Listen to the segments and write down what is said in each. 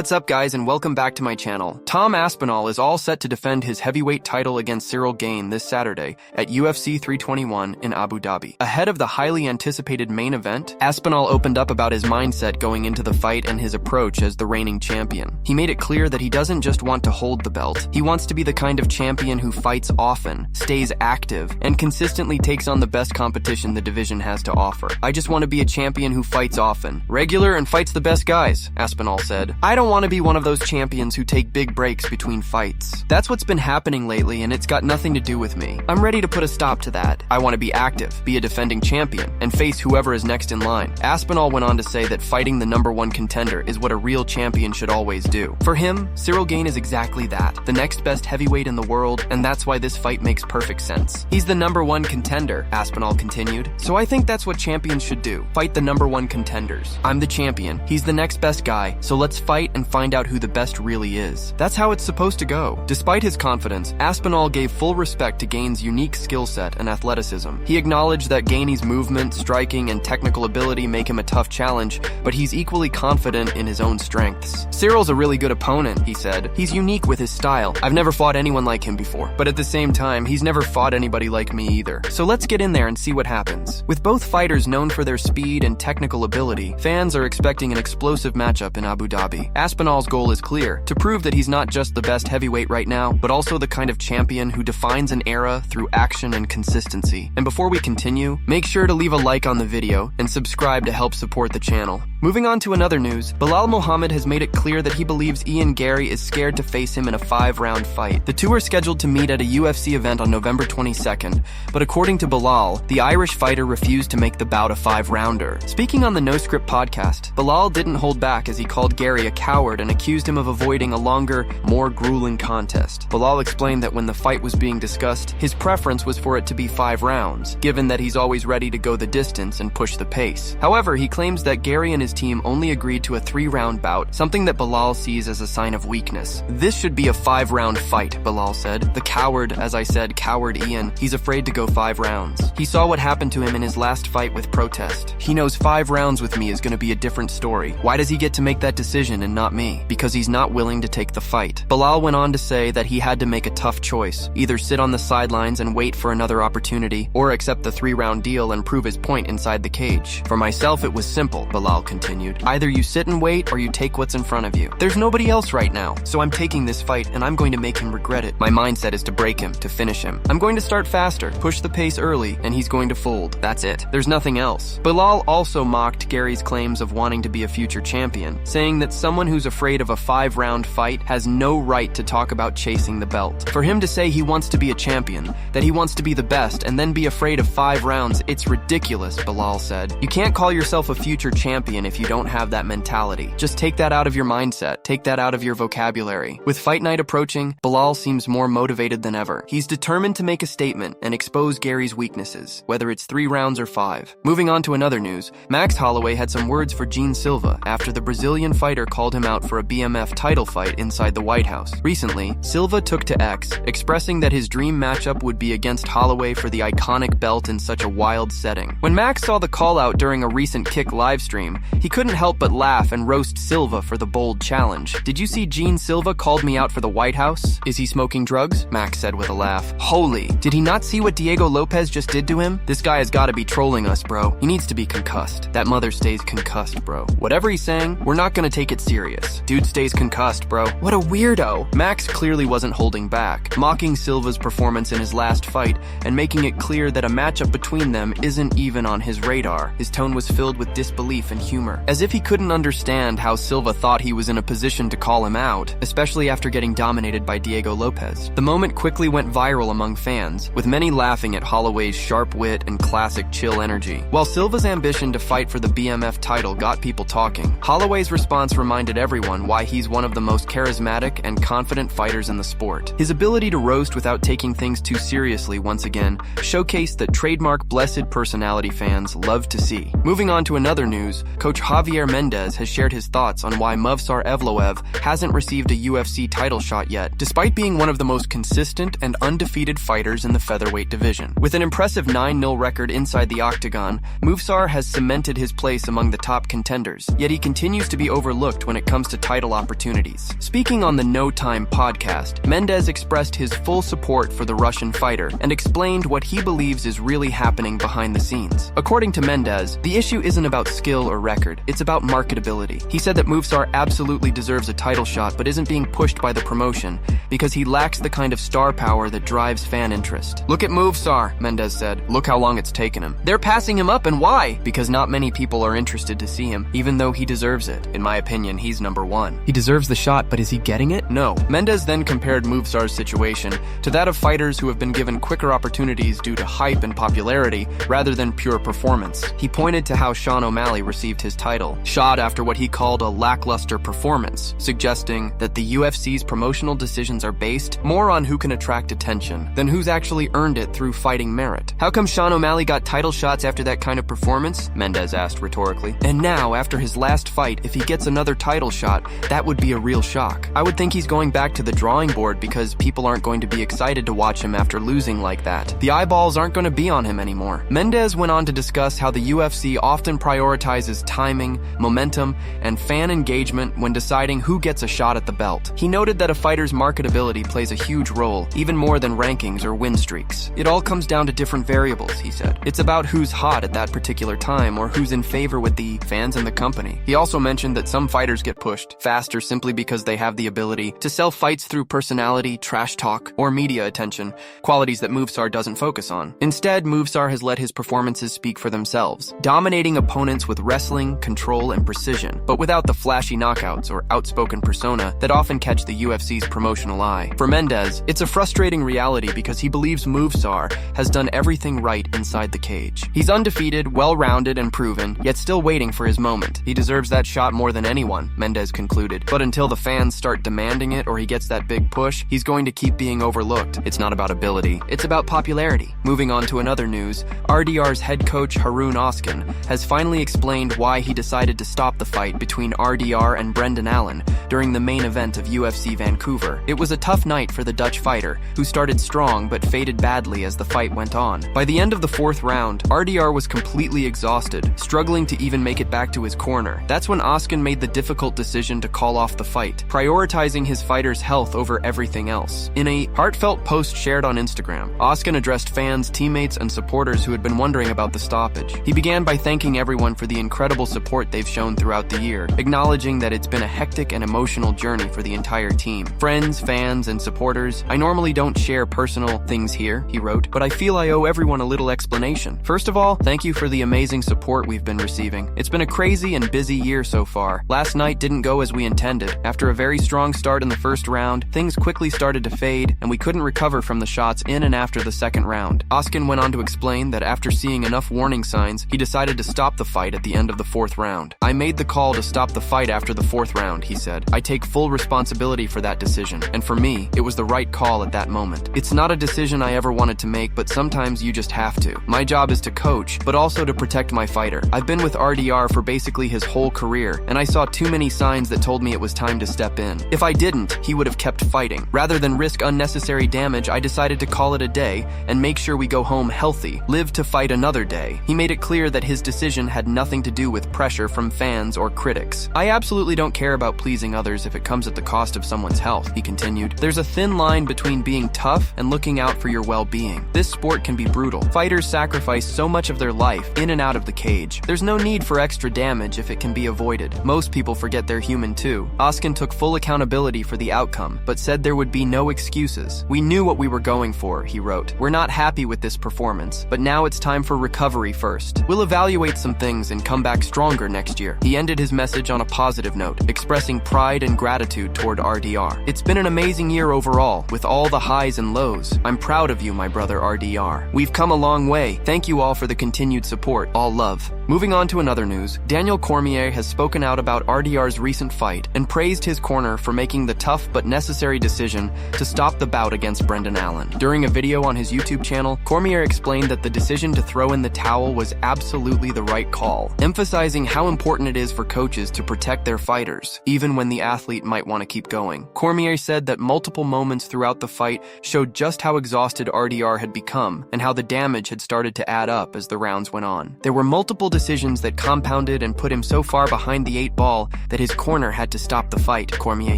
What's up guys and welcome back to my channel. Tom Aspinall is all set to defend his heavyweight title against Ciryl Gane this Saturday at UFC 321 in Abu Dhabi. Ahead of the highly anticipated main event, Aspinall opened up about his mindset going into the fight and his approach as the reigning champion. He made it clear that he doesn't just want to hold the belt, he wants to be the kind of champion who fights often, stays active, and consistently takes on the best competition the division has to offer. I just want to be a champion who fights often, regular, and fights the best guys, Aspinall said. I don't want to be one of those champions who take big breaks between fights. That's what's been happening lately and it's got nothing to do with me. I'm ready to put a stop to that. I want to be active, be a defending champion, and face whoever is next in line. Aspinall went on to say that fighting the #1 contender is what a real champion should always do. For him, Ciryl Gane is exactly that, the next best heavyweight in the world, and that's why this fight makes perfect sense. He's the #1 contender, Aspinall continued, so I think that's what champions should do, fight the #1 contenders. I'm the champion, he's the next best guy, so let's fight and find out who the best really is. That's how it's supposed to go. Despite his confidence, Aspinall gave full respect to Gane's unique skill set and athleticism. He acknowledged that Gane's movement, striking, and technical ability make him a tough challenge, but he's equally confident in his own strengths. Cyryl's a really good opponent, he said. He's unique with his style. I've never fought anyone like him before, but at the same time, he's never fought anybody like me either. So let's get in there and see what happens. With both fighters known for their speed and technical ability, fans are expecting an explosive matchup in Abu Dhabi. Aspinall's goal is clear, to prove that he's not just the best heavyweight right now, but also the kind of champion who defines an era through action and consistency. And before we continue, make sure to leave a like on the video and subscribe to help support the channel. Moving on to another news, Belal Muhammad has made it clear that he believes Garry is scared to face him in a 5-round fight. The two are scheduled to meet at a UFC event on November 22nd, but according to Belal, the Irish fighter refused to make the bout a 5-rounder. Speaking on the No Script podcast, Belal didn't hold back as he called Garry a coward and accused him of avoiding a longer, more grueling contest. Belal explained that when the fight was being discussed, his preference was for it to be 5 rounds, given that he's always ready to go the distance and push the pace. However, he claims that Garry and his team only agreed to a 3-round bout, something that Belal sees as a sign of weakness. This should be a 5-round fight, Belal said. The coward, as I said, coward Ian, he's afraid to go 5 rounds. He saw what happened to him in his last fight with Protest. He knows 5 rounds with me is going to be a different story. Why does he get to make that decision and not me? Because he's not willing to take the fight. Belal went on to say that he had to make a tough choice, either sit on the sidelines and wait for another opportunity, or accept the 3-round deal and prove his point inside the cage. For myself, it was simple, Belal continued. Either you sit and wait or you take what's in front of you. There's nobody else right now, so I'm taking this fight and I'm going to make him regret it. My mindset is to break him, to finish him. I'm going to start faster, push the pace early, and he's going to fold. That's it. There's nothing else. Belal also mocked Garry's claims of wanting to be a future champion, saying that someone who's afraid of a 5-round fight has no right to talk about chasing the belt. For him to say he wants to be a champion, that he wants to be the best, and then be afraid of 5 rounds, it's ridiculous, Belal said. You can't call yourself a future champion if you don't have that mentality. Just take that out of your mindset, take that out of your vocabulary. With fight night approaching, Belal seems more motivated than ever. He's determined to make a statement and expose Garry's weaknesses, whether it's 3 rounds or 5. Moving on to another news, Max Holloway had some words for Silva after the Brazilian fighter called him out for a BMF title fight inside the White House. Recently, Silva took to X, expressing that his dream matchup would be against Holloway for the iconic belt in such a wild setting. When Max saw the call out during a recent Kick livestream, he couldn't help but laugh and roast Silva for the bold challenge. Did you see Silva called me out for the White House? Is he smoking drugs? Max said with a laugh. Holy, did he not see what Diego Lopez just did to him? This guy has got to be trolling us, bro. He needs to be concussed. That mother stays concussed, bro. Whatever he's saying, we're not gonna take it serious. Dude stays concussed, bro. What a weirdo. Max clearly wasn't holding back, mocking Silva's performance in his last fight and making it clear that a matchup between them isn't even on his radar. His tone was filled with disbelief and humor, as if he couldn't understand how Silva thought he was in a position to call him out, especially after getting dominated by Diego Lopez. The moment quickly went viral among fans, with many laughing at Holloway's sharp wit and classic chill energy. While Silva's ambition to fight for the BMF title got people talking, Holloway's response reminded everyone why he's one of the most charismatic and confident fighters in the sport. His ability to roast without taking things too seriously once again showcased that trademark blessed personality fans love to see. Moving on to another news, Coach coach Javier Mendez has shared his thoughts on why Mavsar Evloev hasn't received a UFC title shot yet, despite being one of the most consistent and undefeated fighters in the featherweight division. With an impressive 9-0 record inside the octagon, Mavsar has cemented his place among the top contenders, yet he continues to be overlooked when it comes to title opportunities. Speaking on the No Time podcast, Mendez expressed his full support for the Russian fighter and explained what he believes is really happening behind the scenes. According to Mendez, the issue isn't about skill or record, it's about marketability. He said that Mavsar absolutely deserves a title shot but isn't being pushed by the promotion because he lacks the kind of star power that drives fan interest. "Look at Mavsar," Mendez said. "Look how long it's taken him. They're passing him up, and why? Because not many people are interested to see him, even though he deserves it. In my opinion, he's number one. He deserves the shot, but is he getting it? No." Mendez then compared Mavsar's situation to that of fighters who have been given quicker opportunities due to hype and popularity rather than pure performance. He pointed to how Sean O'Malley received his title shot after what he called a lackluster performance, suggesting that the UFC's promotional decisions are based more on who can attract attention than who's actually earned it through fighting merit. "How come Sean O'Malley got title shots after that kind of performance?" Mendez asked rhetorically. "And now, after his last fight, if he gets another title shot, that would be a real shock. I would think he's going back to the drawing board because people aren't going to be excited to watch him after losing like that. The eyeballs aren't going to be on him anymore." Mendez went on to discuss how the UFC often prioritizes timing, momentum, and fan engagement when deciding who gets a shot at the belt. He noted that a fighter's marketability plays a huge role, even more than rankings or win streaks. "It all comes down to different variables," he said. "It's about who's hot at that particular time or who's in favor with the fans and the company." He also mentioned that some fighters get pushed faster simply because they have the ability to sell fights through personality, trash talk, or media attention, qualities that Mavsar doesn't focus on. Instead, Mavsar has let his performances speak for themselves, dominating opponents with wrestling, control, and precision, but without the flashy knockouts or outspoken persona that often catch the UFC's promotional eye. For Mendez, it's a frustrating reality because he believes Mavsar has done everything right inside the cage. He's undefeated, well-rounded, and proven, yet still waiting for his moment. He deserves that shot more than anyone, Mendez concluded. But until the fans start demanding it or he gets that big push, he's going to keep being overlooked. It's not about ability, it's about popularity. Moving on to another news, RDR's head coach Harun Oskan has finally explained why he decided to stop the fight between RDR and Brendan Allen during the main event of UFC Vancouver. It was a tough night for the Dutch fighter, who started strong but faded badly as the fight went on. By the end of the fourth round, RDR was completely exhausted, struggling to even make it back to his corner. That's when Oskan made the difficult decision to call off the fight, prioritizing his fighter's health over everything else. In a heartfelt post shared on Instagram, Oskan addressed fans, teammates, and supporters who had been wondering about the stoppage. He began by thanking everyone for the incredible support they've shown throughout the year, acknowledging that it's been a hectic and emotional journey for the entire team. "Friends, fans, and supporters, I normally don't share personal things here," he wrote, "but I feel I owe everyone a little explanation. First of all, thank you for the amazing support we've been receiving. It's been a crazy and busy year so far. Last night didn't go as we intended. After a very strong start in the first round, things quickly started to fade, and we couldn't recover from the shots in and after the second round." Oskan went on to explain that after seeing enough warning signs, he decided to stop the fight at the end of the fourth round. "I made the call to stop the fight after the fourth round," he said. "I take full responsibility for that decision, and for me, it was the right call at that moment. It's not a decision I ever wanted to make, but sometimes you just have to. My job is to coach, but also to protect my fighter. I've been with RDR for basically his whole career, and I saw too many signs that told me it was time to step in. If I didn't, he would have kept fighting. Rather than risk unnecessary damage, I decided to call it a day and make sure we go home healthy, live to fight another day." He made it clear that his decision had nothing to do with pressure from fans or critics. "I absolutely don't care about pleasing others if it comes at the cost of someone's health," he continued. "There's a thin line between being tough and looking out for your well-being. This sport can be brutal. Fighters sacrifice so much of their life in and out of the cage. There's no need for extra damage if it can be avoided. Most people forget they're human too." Oskan took full accountability for the outcome, but said there would be no excuses. "We knew what we were going for," he wrote. "We're not happy with this performance, but now it's time for recovery first. We'll evaluate some things and come back stronger next year." He ended his message on a positive note, expressing pride and gratitude toward RDR. "It's been an amazing year overall, with all the highs and lows. I'm proud of you, my brother RDR. We've come a long way. Thank you all for the continued support. All love." Moving on to another news, Daniel Cormier has spoken out about RDR's recent fight and praised his corner for making the tough but necessary decision to stop the bout against Brendan Allen. During a video on his YouTube channel, Cormier explained that the decision to throw in the towel was absolutely the right call, emphasizing how important it is for coaches to protect their fighters, even when the athlete might want to keep going. Cormier said that multiple moments throughout the fight showed just how exhausted RDR had become and how the damage had started to add up as the rounds went on. There were multiple decisions that compounded and put him so far behind the 8 ball that his corner had to stop the fight, Cormier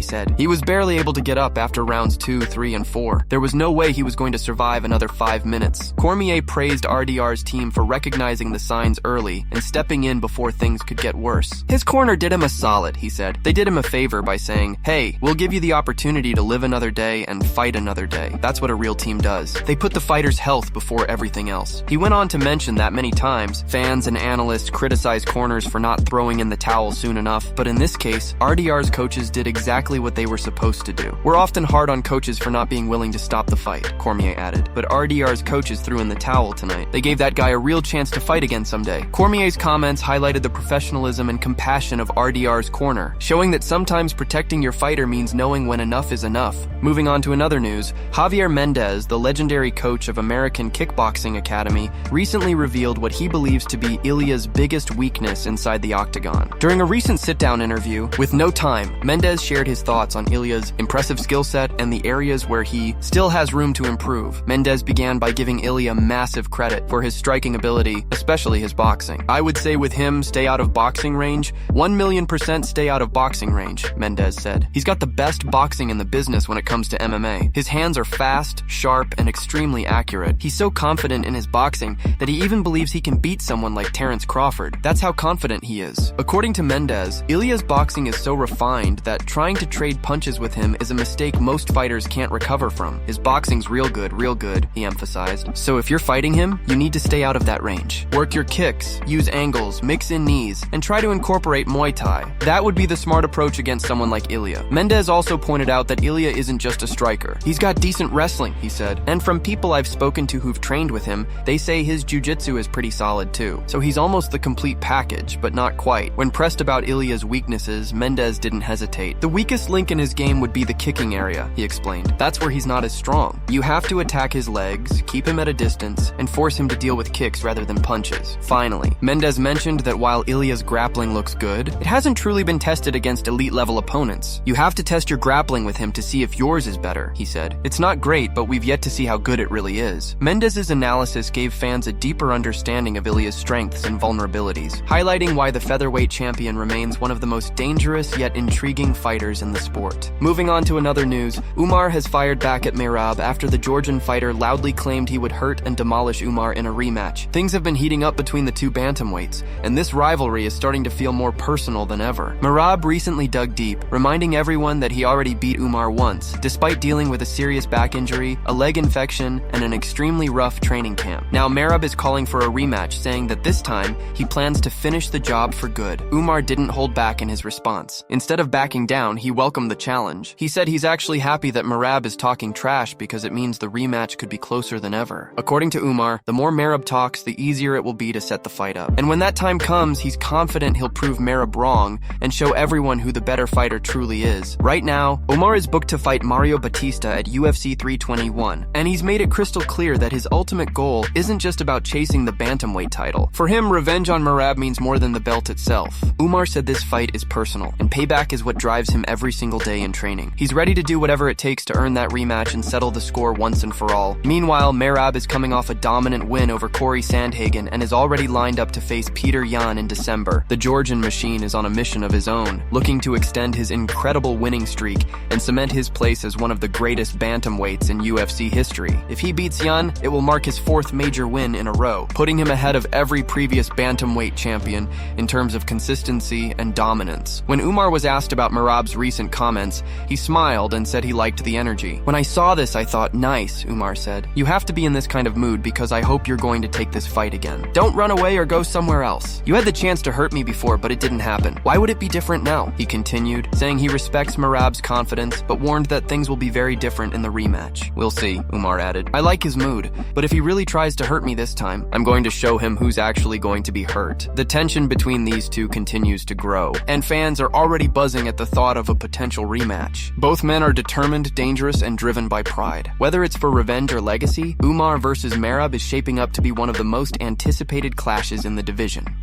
said. He was barely able to get up after rounds 2, 3, and 4. There was no way he was going to survive another 5 minutes. Cormier praised RDR's team for recognizing the signs early and stepping in before things could get worse. His corner did him a solid, he said. They did him a favor by saying, "Hey, we'll give you the opportunity to live another day and fight another day." That's what a real team does. They put the fighter's health before everything else. He went on to mention that many times, fans and analysts criticize corners for not throwing in the towel soon enough, but in this case, RDR's coaches did exactly what they were supposed to do. "We're often hard on coaches for not being willing to stop the fight," Cormier added, but RDR's coaches threw in the towel tonight. They gave that guy a real chance to fight again someday. Cormier's comments highlighted the professionalism and compassion of RDR's corner, showing that sometimes protecting your fighter means knowing when enough is enough. Moving on to another news, Javier Mendez, the legendary coach of American Kickboxing Academy, recently revealed what he believes to be Ilia's biggest weakness inside the octagon. During a recent sit-down interview, with no time, Mendez shared his thoughts on Ilia's impressive skill set and the areas where he still has room to improve. Mendez began by giving Ilia massive credit for his striking ability, especially his boxing. "I would say with him, stay out of boxing range. 1,000,000% stay out of boxing range," Mendez said. "He's got the best boxing in the business when it comes to MMA. His hands are fast, sharp, and extremely accurate. He's so confident in his boxing that he even believes he can beat someone like Terence Crawford. That's how confident he is." According to Mendez, Ilia's boxing is so refined that trying to trade punches with him is a mistake most fighters can't recover from. "His boxing's real good," he emphasized. "So if you're fighting him, you need to stay out of that range. Work your kicks, use angles, mix in knees, and try to incorporate Muay Thai. That would be the smart approach against someone like Ilia." Mendez also pointed out that Ilia isn't just a striker. "He's got decent wrestling," he said. "And from people I've spoken to who've trained with him, they say his jiu-jitsu is pretty solid too. So he's almost the complete package, but not quite." When pressed about Ilia's weaknesses, Mendez didn't hesitate. "The weakest link in his game would be the kicking area," he explained. "That's where he's not as strong. You have to attack his legs, keep him at a distance, and force him to deal with kicks rather than punches." Finally, Mendez mentioned that while Ilia's grappling looks good, it hasn't truly been tested against elite-level opponents. "You have to test your grappling with him to see if yours is better," he said. "It's not great, but we've yet to see how good it really is." Mendez's analysis gave fans a deeper understanding of Ilia's strengths and vulnerabilities, highlighting why the featherweight champion remains one of the most dangerous yet intriguing fighters in the sport. Moving on to another news, Umar has fired back at Merab after the Georgian fighter loudly claimed he would hurt and demolish Umar in a rematch. Things have been heating up between the two bantamweights, and this rivalry is starting to feel more personal than ever. Merab recently dug deep, reminding everyone that he already beat Umar once, despite dealing with a serious back injury, a leg infection, and an extremely rough training camp. Now Merab is calling for a rematch, saying that this time he plans to finish the job for good. Umar didn't hold back in his response. Instead of backing down, he welcomed the challenge. He said he's actually happy that Merab is talking trash because it means the rematch could be closer than ever. According to Umar, the more Merab talks, the easier it will be to set the fight up. And when that time comes, he's confident he'll prove Merab wrong and show everyone who the better fighter truly is. Right now, Umar is booked to fight Mario Batista at UFC 321, and he's made it crystal clear that his ultimate goal isn't just about chasing the bantamweight title. For him, revenge on Merab means more than the belt itself. Umar said this fight is personal, and payback is what drives him every single day in training. He's ready to do whatever it takes to earn that rematch and settle the score once and for all. Meanwhile, Merab is coming off a dominant win over Corey Sandhagen and is already lined up to face Peter Yan in December. The Georgian machine is on a mission of his own, looking to extend his incredible winning streak and cement his place as one of the greatest bantamweights in UFC history. If he beats Yan, it will mark his 4th major win in a row, putting him ahead of every previous bantamweight champion in terms of consistency and dominance. When Umar was asked about Merab's recent comments, he smiled and said he liked the energy. "When I saw this, I thought, nice," Umar said. "You have to be in this kind of mood because I hope you're going to take this fight again. Don't run away or go somewhere else. You had the chance to hurt me before, but it didn't happen. Why would it be different now?" he continued, saying he respects Merab's confidence, but warned that things will be very different in the rematch. "We'll see," Umar added. "I like his mood, but if he really tries to hurt me this time, I'm going to show him who's actually going to be hurt. The tension between these two continues to grow, and fans are already buzzing at the thought of a potential rematch. Both men are determined, dangerous, and driven by pride. Whether it's for revenge or legacy, Umar versus Merab is shaping up to be one of the most anticipated clashes in the division.